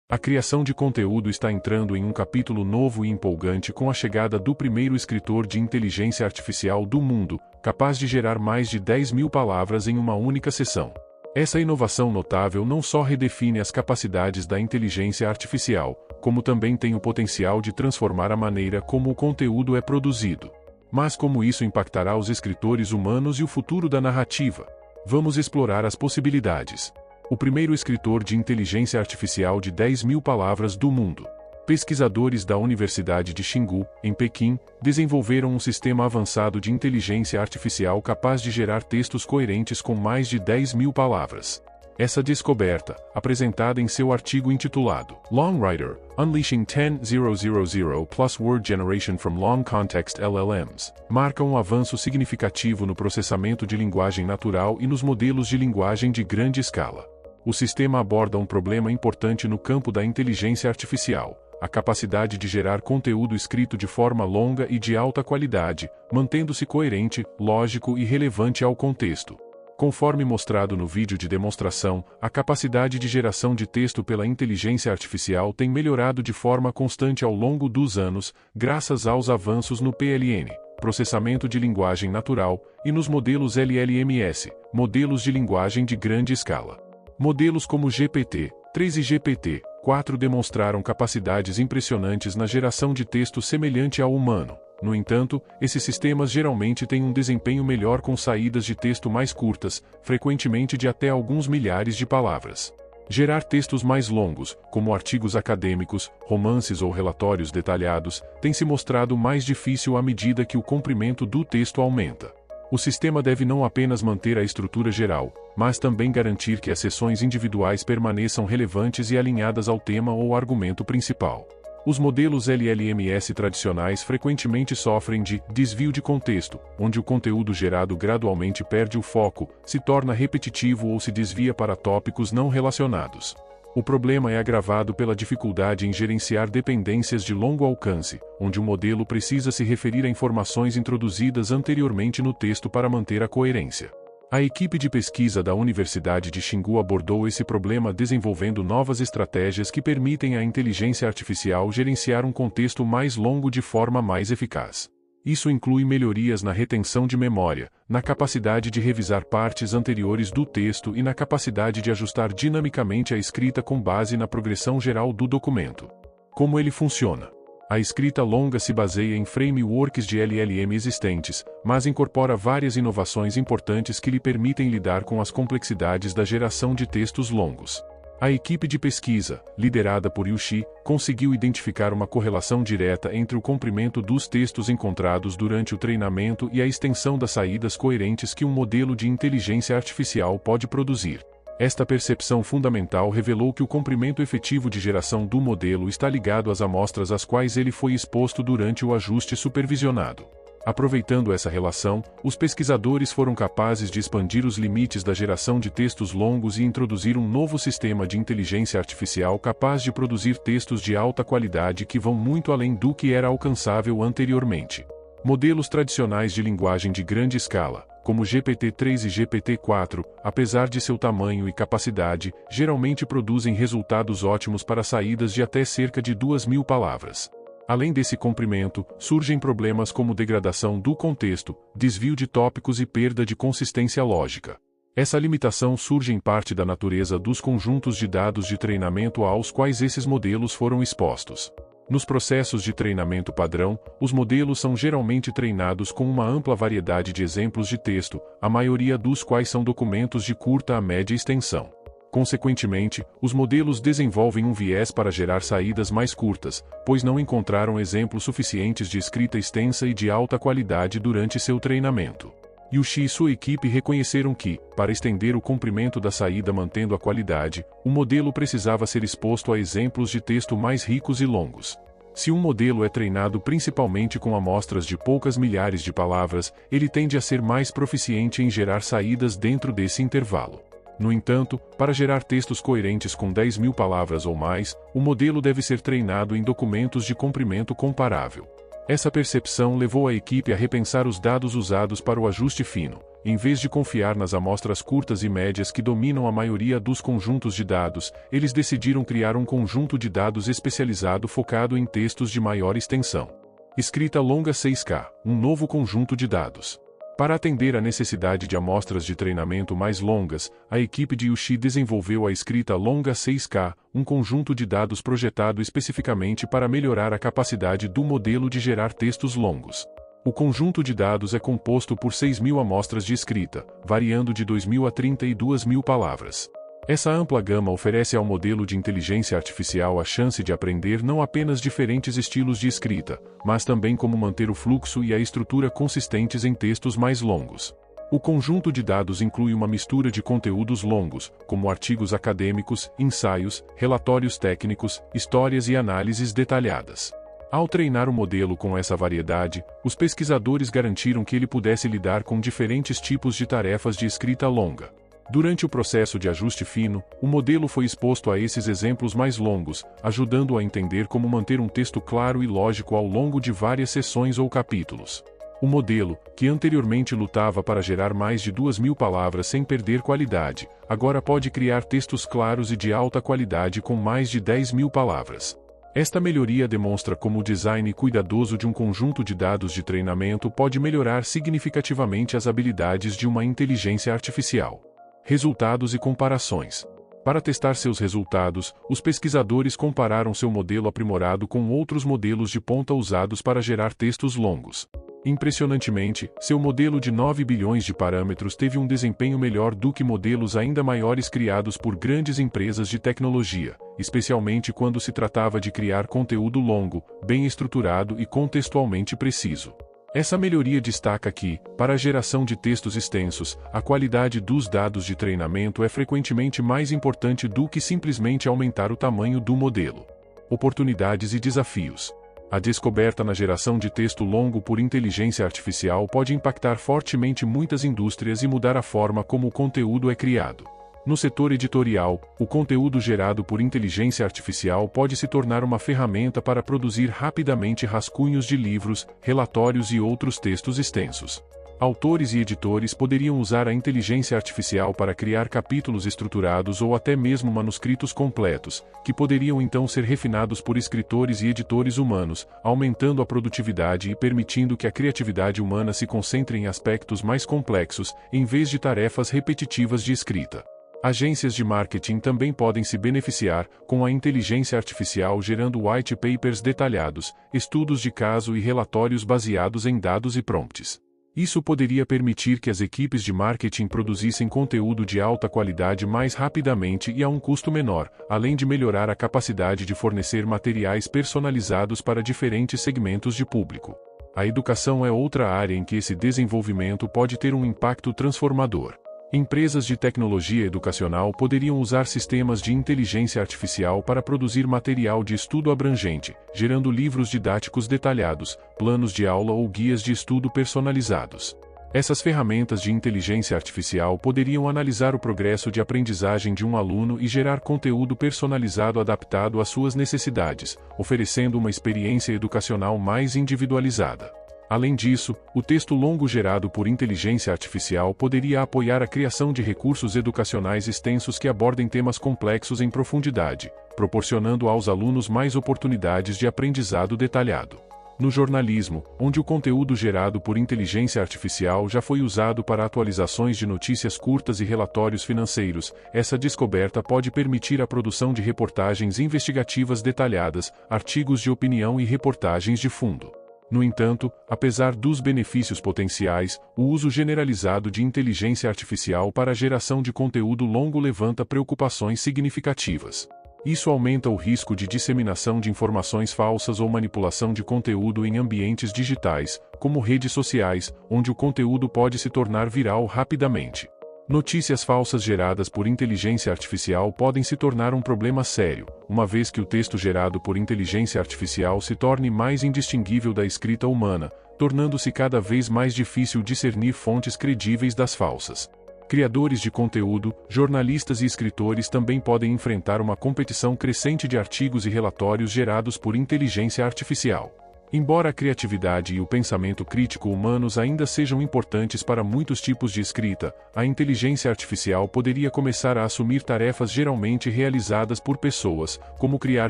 A criação de conteúdo está entrando em um capítulo novo e empolgante com a chegada do primeiro escritor de inteligência artificial do mundo, capaz de gerar mais de 10.000 palavras em uma única sessão. Essa inovação notável não só redefine as capacidades da inteligência artificial, como também tem o potencial de transformar a maneira como o conteúdo é produzido. Mas como isso impactará os escritores humanos e o futuro da narrativa? Vamos explorar as possibilidades. O primeiro escritor de inteligência artificial de 10.000 palavras do mundo. Pesquisadores da Universidade de Tsinghua, em Pequim, desenvolveram um sistema avançado de inteligência artificial capaz de gerar textos coerentes com mais de 10.000 palavras. Essa descoberta, apresentada em seu artigo intitulado Long Writer: Unleashing 10,000 Plus Word Generation from Long Context LLMs, marca um avanço significativo no processamento de linguagem natural e nos modelos de linguagem de grande escala. O sistema aborda um problema importante no campo da inteligência artificial: a capacidade de gerar conteúdo escrito de forma longa e de alta qualidade, mantendo-se coerente, lógico e relevante ao contexto. Conforme mostrado no vídeo de demonstração, a capacidade de geração de texto pela inteligência artificial tem melhorado de forma constante ao longo dos anos, graças aos avanços no PLN, processamento de linguagem natural, e nos modelos LLMS, modelos de linguagem de grande escala. Modelos como GPT-3 e GPT-4 demonstraram capacidades impressionantes na geração de texto semelhante ao humano. No entanto, esses sistemas geralmente têm um desempenho melhor com saídas de texto mais curtas, frequentemente de até alguns milhares de palavras. Gerar textos mais longos, como artigos acadêmicos, romances ou relatórios detalhados, tem se mostrado mais difícil à medida que o comprimento do texto aumenta. O sistema deve não apenas manter a estrutura geral, mas também garantir que as seções individuais permaneçam relevantes e alinhadas ao tema ou argumento principal. Os modelos LLMS tradicionais frequentemente sofrem de desvio de contexto, onde o conteúdo gerado gradualmente perde o foco, se torna repetitivo ou se desvia para tópicos não relacionados. O problema é agravado pela dificuldade em gerenciar dependências de longo alcance, onde o modelo precisa se referir a informações introduzidas anteriormente no texto para manter a coerência. A equipe de pesquisa da Universidade de Tsinghua abordou esse problema desenvolvendo novas estratégias que permitem à inteligência artificial gerenciar um contexto mais longo de forma mais eficaz. Isso inclui melhorias na retenção de memória, na capacidade de revisar partes anteriores do texto e na capacidade de ajustar dinamicamente a escrita com base na progressão geral do documento. Como ele funciona? A escrita longa se baseia em frameworks de LLM existentes, mas incorpora várias inovações importantes que lhe permitem lidar com as complexidades da geração de textos longos. A equipe de pesquisa, liderada por Yu Shi, conseguiu identificar uma correlação direta entre o comprimento dos textos encontrados durante o treinamento e a extensão das saídas coerentes que um modelo de inteligência artificial pode produzir. Esta percepção fundamental revelou que o comprimento efetivo de geração do modelo está ligado às amostras às quais ele foi exposto durante o ajuste supervisionado. Aproveitando essa relação, os pesquisadores foram capazes de expandir os limites da geração de textos longos e introduzir um novo sistema de inteligência artificial capaz de produzir textos de alta qualidade que vão muito além do que era alcançável anteriormente. Modelos tradicionais de linguagem de grande escala, como GPT-3 e GPT-4, apesar de seu tamanho e capacidade, geralmente produzem resultados ótimos para saídas de até cerca de 2.000 palavras. Além desse comprimento, surgem problemas como degradação do contexto, desvio de tópicos e perda de consistência lógica. Essa limitação surge em parte da natureza dos conjuntos de dados de treinamento aos quais esses modelos foram expostos. Nos processos de treinamento padrão, os modelos são geralmente treinados com uma ampla variedade de exemplos de texto, a maioria dos quais são documentos de curta a média extensão. Consequentemente, os modelos desenvolvem um viés para gerar saídas mais curtas, pois não encontraram exemplos suficientes de escrita extensa e de alta qualidade durante seu treinamento. Yu Shi e sua equipe reconheceram que, para estender o comprimento da saída mantendo a qualidade, o modelo precisava ser exposto a exemplos de texto mais ricos e longos. Se um modelo é treinado principalmente com amostras de poucas milhares de palavras, ele tende a ser mais proficiente em gerar saídas dentro desse intervalo. No entanto, para gerar textos coerentes com 10.000 palavras ou mais, o modelo deve ser treinado em documentos de comprimento comparável. Essa percepção levou a equipe a repensar os dados usados para o ajuste fino, Em vez de confiar nas amostras curtas e médias que dominam a maioria dos conjuntos de dados, eles decidiram criar um conjunto de dados especializado focado em textos de maior extensão. Escrita longa 6K, um novo conjunto de dados. Para atender à necessidade de amostras de treinamento mais longas, a equipe de Yuxi desenvolveu a escrita longa 6K, um conjunto de dados projetado especificamente para melhorar a capacidade do modelo de gerar textos longos. O conjunto de dados é composto por 6.000 amostras de escrita, variando de 2.000 a 32.000 palavras. Essa ampla gama oferece ao modelo de inteligência artificial a chance de aprender não apenas diferentes estilos de escrita, mas também como manter o fluxo e a estrutura consistentes em textos mais longos. O conjunto de dados inclui uma mistura de conteúdos longos, como artigos acadêmicos, ensaios, relatórios técnicos, histórias e análises detalhadas. Ao treinar o modelo com essa variedade, os pesquisadores garantiram que ele pudesse lidar com diferentes tipos de tarefas de escrita longa. Durante o processo de ajuste fino, o modelo foi exposto a esses exemplos mais longos, ajudando-o a entender como manter um texto claro e lógico ao longo de várias sessões ou capítulos. O modelo, que anteriormente lutava para gerar mais de 2.000 palavras sem perder qualidade, agora pode criar textos claros e de alta qualidade com mais de 10.000 palavras. Esta melhoria demonstra como o design cuidadoso de um conjunto de dados de treinamento pode melhorar significativamente as habilidades de uma inteligência artificial. Resultados e comparações. Para testar seus resultados, os pesquisadores compararam seu modelo aprimorado com outros modelos de ponta usados para gerar textos longos. Impressionantemente, seu modelo de 9 bilhões de parâmetros teve um desempenho melhor do que modelos ainda maiores criados por grandes empresas de tecnologia, especialmente quando se tratava de criar conteúdo longo, bem estruturado e contextualmente preciso. Essa melhoria destaca que, para a geração de textos extensos, a qualidade dos dados de treinamento é frequentemente mais importante do que simplesmente aumentar o tamanho do modelo. Oportunidades e desafios. A descoberta na geração de texto longo por inteligência artificial pode impactar fortemente muitas indústrias e mudar a forma como o conteúdo é criado. No setor editorial, o conteúdo gerado por inteligência artificial pode se tornar uma ferramenta para produzir rapidamente rascunhos de livros, relatórios e outros textos extensos. Autores e editores poderiam usar a inteligência artificial para criar capítulos estruturados ou até mesmo manuscritos completos, que poderiam então ser refinados por escritores e editores humanos, aumentando a produtividade e permitindo que a criatividade humana se concentre em aspectos mais complexos, em vez de tarefas repetitivas de escrita. Agências de marketing também podem se beneficiar, com a inteligência artificial gerando white papers detalhados, estudos de caso e relatórios baseados em dados e prompts. Isso poderia permitir que as equipes de marketing produzissem conteúdo de alta qualidade mais rapidamente e a um custo menor, além de melhorar a capacidade de fornecer materiais personalizados para diferentes segmentos de público. A educação é outra área em que esse desenvolvimento pode ter um impacto transformador. Empresas de tecnologia educacional poderiam usar sistemas de inteligência artificial para produzir material de estudo abrangente, gerando livros didáticos detalhados, planos de aula ou guias de estudo personalizados. Essas ferramentas de inteligência artificial poderiam analisar o progresso de aprendizagem de um aluno e gerar conteúdo personalizado adaptado às suas necessidades, oferecendo uma experiência educacional mais individualizada. Além disso, o texto longo gerado por inteligência artificial poderia apoiar a criação de recursos educacionais extensos que abordem temas complexos em profundidade, proporcionando aos alunos mais oportunidades de aprendizado detalhado. No jornalismo, onde o conteúdo gerado por inteligência artificial já foi usado para atualizações de notícias curtas e relatórios financeiros, essa descoberta pode permitir a produção de reportagens investigativas detalhadas, artigos de opinião e reportagens de fundo. No entanto, apesar dos benefícios potenciais, o uso generalizado de inteligência artificial para a geração de conteúdo longo levanta preocupações significativas. Isso aumenta o risco de disseminação de informações falsas ou manipulação de conteúdo em ambientes digitais, como redes sociais, onde o conteúdo pode se tornar viral rapidamente. Notícias falsas geradas por inteligência artificial podem se tornar um problema sério, uma vez que o texto gerado por inteligência artificial se torne mais indistinguível da escrita humana, tornando-se cada vez mais difícil discernir fontes credíveis das falsas. Criadores de conteúdo, jornalistas e escritores também podem enfrentar uma competição crescente de artigos e relatórios gerados por inteligência artificial. Embora a criatividade e o pensamento crítico humanos ainda sejam importantes para muitos tipos de escrita, a inteligência artificial poderia começar a assumir tarefas geralmente realizadas por pessoas, como criar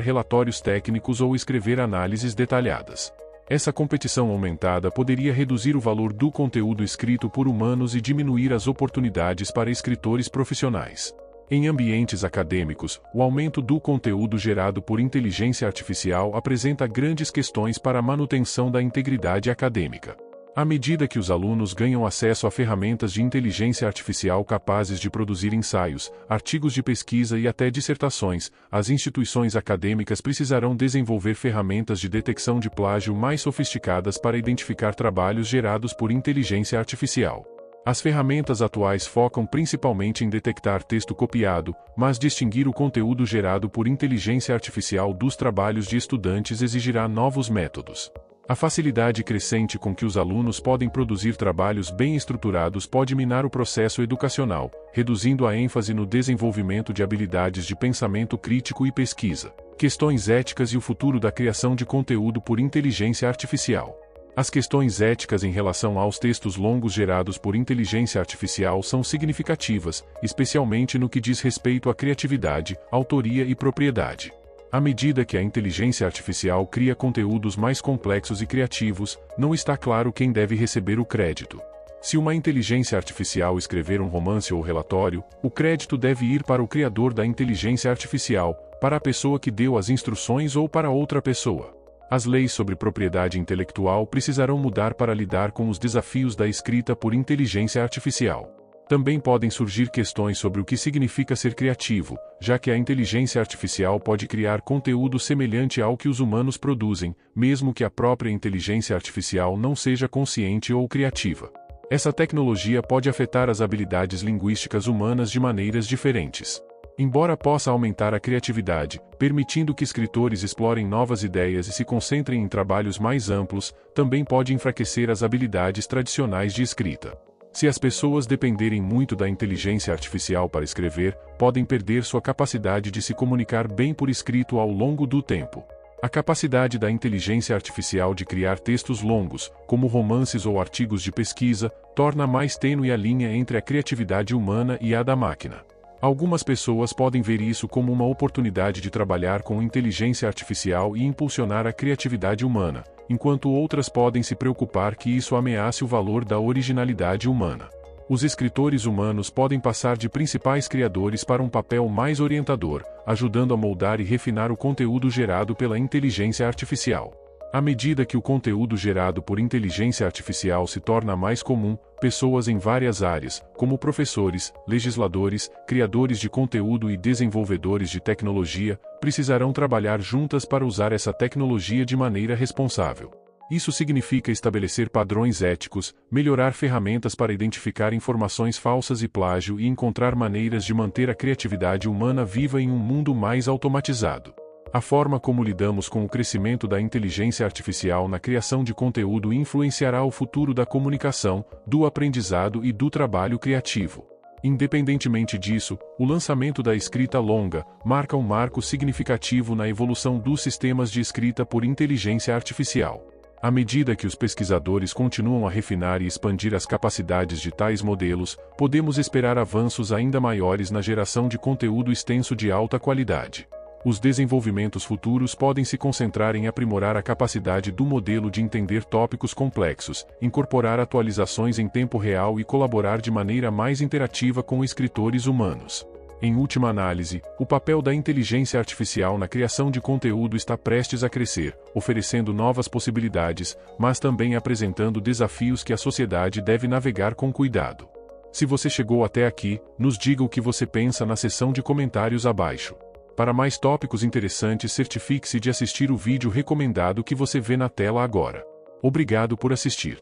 relatórios técnicos ou escrever análises detalhadas. Essa competição aumentada poderia reduzir o valor do conteúdo escrito por humanos e diminuir as oportunidades para escritores profissionais. Em ambientes acadêmicos, o aumento do conteúdo gerado por inteligência artificial apresenta grandes questões para a manutenção da integridade acadêmica. À medida que os alunos ganham acesso a ferramentas de inteligência artificial capazes de produzir ensaios, artigos de pesquisa e até dissertações, as instituições acadêmicas precisarão desenvolver ferramentas de detecção de plágio mais sofisticadas para identificar trabalhos gerados por inteligência artificial. As ferramentas atuais focam principalmente em detectar texto copiado, mas distinguir o conteúdo gerado por inteligência artificial dos trabalhos de estudantes exigirá novos métodos. A facilidade crescente com que os alunos podem produzir trabalhos bem estruturados pode minar o processo educacional, reduzindo a ênfase no desenvolvimento de habilidades de pensamento crítico e pesquisa, questões éticas e o futuro da criação de conteúdo por inteligência artificial. As questões éticas em relação aos textos longos gerados por inteligência artificial são significativas, especialmente no que diz respeito à criatividade, autoria e propriedade. À medida que a inteligência artificial cria conteúdos mais complexos e criativos, não está claro quem deve receber o crédito. Se uma inteligência artificial escrever um romance ou relatório, o crédito deve ir para o criador da inteligência artificial, para a pessoa que deu as instruções ou para outra pessoa. As leis sobre propriedade intelectual precisarão mudar para lidar com os desafios da escrita por inteligência artificial. Também podem surgir questões sobre o que significa ser criativo, já que a inteligência artificial pode criar conteúdo semelhante ao que os humanos produzem, mesmo que a própria inteligência artificial não seja consciente ou criativa. Essa tecnologia pode afetar as habilidades linguísticas humanas de maneiras diferentes. Embora possa aumentar a criatividade, permitindo que escritores explorem novas ideias e se concentrem em trabalhos mais amplos, também pode enfraquecer as habilidades tradicionais de escrita. Se as pessoas dependerem muito da inteligência artificial para escrever, podem perder sua capacidade de se comunicar bem por escrito ao longo do tempo. A capacidade da inteligência artificial de criar textos longos, como romances ou artigos de pesquisa, torna mais tênue a linha entre a criatividade humana e a da máquina. Algumas pessoas podem ver isso como uma oportunidade de trabalhar com inteligência artificial e impulsionar a criatividade humana, enquanto outras podem se preocupar que isso ameace o valor da originalidade humana. Os escritores humanos podem passar de principais criadores para um papel mais orientador, ajudando a moldar e refinar o conteúdo gerado pela inteligência artificial. À medida que o conteúdo gerado por inteligência artificial se torna mais comum, pessoas em várias áreas, como professores, legisladores, criadores de conteúdo e desenvolvedores de tecnologia, precisarão trabalhar juntas para usar essa tecnologia de maneira responsável. Isso significa estabelecer padrões éticos, melhorar ferramentas para identificar informações falsas e plágio e encontrar maneiras de manter a criatividade humana viva em um mundo mais automatizado. A forma como lidamos com o crescimento da inteligência artificial na criação de conteúdo influenciará o futuro da comunicação, do aprendizado e do trabalho criativo. Independentemente disso, o lançamento da escrita longa marca um marco significativo na evolução dos sistemas de escrita por inteligência artificial. À medida que os pesquisadores continuam a refinar e expandir as capacidades de tais modelos, podemos esperar avanços ainda maiores na geração de conteúdo extenso de alta qualidade. Os desenvolvimentos futuros podem se concentrar em aprimorar a capacidade do modelo de entender tópicos complexos, incorporar atualizações em tempo real e colaborar de maneira mais interativa com escritores humanos. Em última análise, o papel da inteligência artificial na criação de conteúdo está prestes a crescer, oferecendo novas possibilidades, mas também apresentando desafios que a sociedade deve navegar com cuidado. Se você chegou até aqui, nos diga o que você pensa na seção de comentários abaixo. Para mais tópicos interessantes, certifique-se de assistir o vídeo recomendado que você vê na tela agora. Obrigado por assistir.